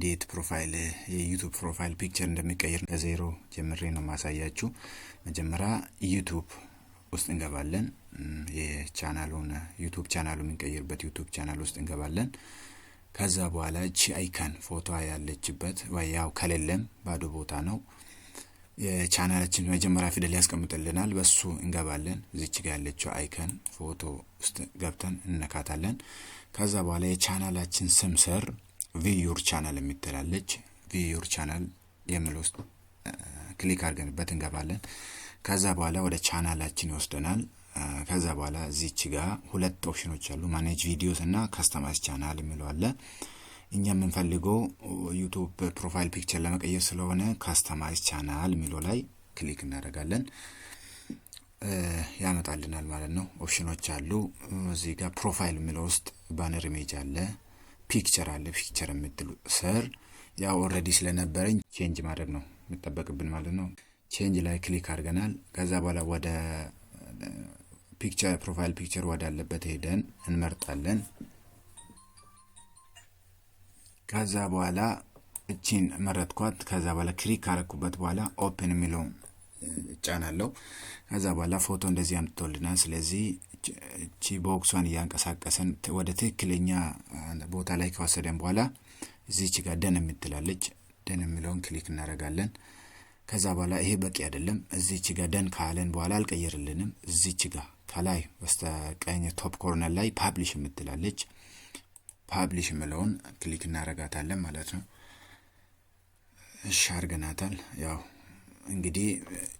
እንዴት ፕሮፋይል የዩቲዩብ ፕሮፋይል ፒክቸር እንደሚቀየር ከዜሮ ጀምሬ ነው ማሳያችሁ። መጀመሪያ ዩቲዩብ ውስጥ እንገባለን። የቻናሉን ዩቲዩብ ቻናሉን እንቀይርበት ዩቲዩብ ቻናል ውስጥ እንገባለን። ከዛ በኋላ እቺ አይከን ፎቶ ያለችበት ወይ ያው ከሌለም ባዶ ቦታ ነው። የቻናላችን መጀመሪያ ፊደል ያስቀምጥልናል። በሱ እንገባለን። እዚች ጋር ያለችው አይከን ፎቶ ውስጥ ገብተን እንነካታለን። ከዛ በኋላ የቻናላችን ስም ስር ቪዩር ቻናል የምትላለች ቪዩር ቻናል የሚል ውስጥ ክሊክ አድርገንበት እንገባለን። ከዛ በኋላ ወደ ቻናላችን ይወስደናል። ከዛ በኋላ እዚች ጋር ሁለት ኦፕሽኖች አሉ፣ ማኔጅ ቪዲዮስ እና ካስተማይዝ ቻናል የሚለው አለ። እኛ የምንፈልገው ዩቲዩብ ፕሮፋይል ፒክቸር ለመቀየር ስለሆነ ካስተማይዝ ቻናል የሚለው ላይ ክሊክ እናደርጋለን። ያመጣልናል ማለት ነው። ኦፕሽኖች አሉ። እዚህ ጋር ፕሮፋይል የሚለው ውስጥ ባነር ኢሜጅ አለ፣ ፒክቸር አለ። ፒክቸር የምትሉ ስር ያው ኦልሬዲ ስለነበረኝ ቼንጅ ማድረግ ነው የሚጠበቅብን ማለት ነው። ቼንጅ ላይ ክሊክ አድርገናል። ከዛ በኋላ ወደ ፒክቸር ፕሮፋይል ፒክቸር ወዳለበት ሄደን እንመርጣለን። ከዛ በኋላ እቺን መረጥኳት። ከዛ በኋላ ክሊክ ካረኩበት በኋላ ኦፕን የሚለው ጫናለው። ከዛ በኋላ ፎቶ እንደዚህ አምጥቶልናል። ስለዚህ እቺ ቦክሷን ያንቀሳቀሰን ወደ ትክክለኛ ቦታ ላይ ከወሰደን በኋላ እዚች ጋር ደን የምትላለች ደን የሚለውን ክሊክ እናደርጋለን። ከዛ በኋላ ይሄ በቂ አይደለም። እዚች ጋር ደን ካለን በኋላ አልቀየርልንም። እዚች ጋር ከላይ በስተቀኝ ቶፕ ኮርነር ላይ ፐብሊሽ የምትላለች ፐብሊሽ የሚለውን ክሊክ እናደርጋታለን ማለት ነው። እሺ አድርገናታል። ያው እንግዲህ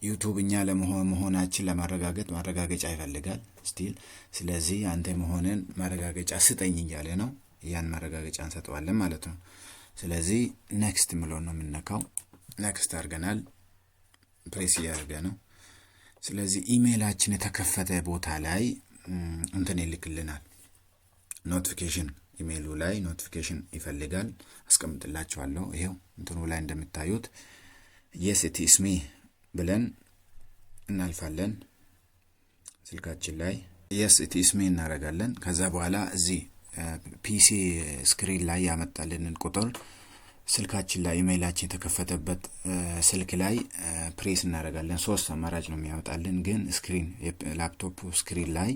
ዩቲዩብ እኛ ለመሆናችን ለማረጋገጥ ማረጋገጫ ይፈልጋል ስቲል። ስለዚህ አንተ መሆንን ማረጋገጫ ስጠኝ እያለ ነው። ያን ማረጋገጫ እንሰጠዋለን ማለት ነው። ስለዚህ ኔክስት የሚለውን ነው የምንነካው። ኔክስት አድርገናል። ፕሬስ እያደረገ ነው። ስለዚህ ኢሜይላችን የተከፈተ ቦታ ላይ እንትን ይልክልናል። ኖቲፊኬሽን ኢሜይሉ ላይ ኖቲፊኬሽን ይፈልጋል። አስቀምጥላችኋለሁ። ይሄው እንትኑ ላይ እንደምታዩት yes it is me ብለን እናልፋለን። ስልካችን ላይ yes it is me እናረጋለን። ከዛ በኋላ እዚህ ፒሲ ስክሪን ላይ ያመጣልንን ቁጥር ስልካችን ላይ ኢሜይላችን የተከፈተበት ስልክ ላይ ፕሬስ እናረጋለን። ሶስት አማራጭ ነው የሚያመጣልን፣ ግን ስክሪን ላፕቶፕ ስክሪን ላይ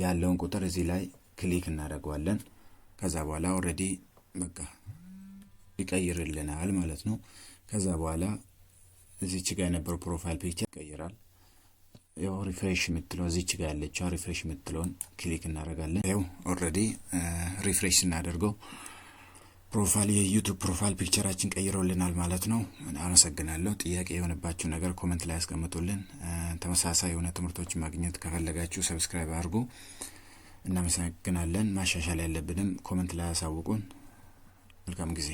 ያለውን ቁጥር እዚህ ላይ ክሊክ እናደርገዋለን። ከዛ በኋላ ኦሬዲ በቃ ይቀይርልናል ማለት ነው። ከዛ በኋላ እዚች ጋር የነበረው ፕሮፋይል ፒክቸር ይቀይራል። ያው ሪፍሬሽ የምትለው እዚች ጋር ያለችው ሪፍሬሽ የምትለውን ክሊክ እናደርጋለን። ያው ኦሬዲ ሪፍሬሽ እናደርገው ፕሮፋይል የዩቲዩብ ፕሮፋይል ፒክቸራችን ቀይሮልናል ማለት ነው። አመሰግናለሁ። ጥያቄ የሆነባችሁ ነገር ኮሜንት ላይ አስቀምጡልን። ተመሳሳይ የሆነ ትምህርቶችን ማግኘት ከፈለጋችሁ ሰብስክራይብ አድርጉ። እናመሰግናለን። ማሻሻል ያለብንም ኮሜንት ላይ አሳውቁን። መልካም ጊዜ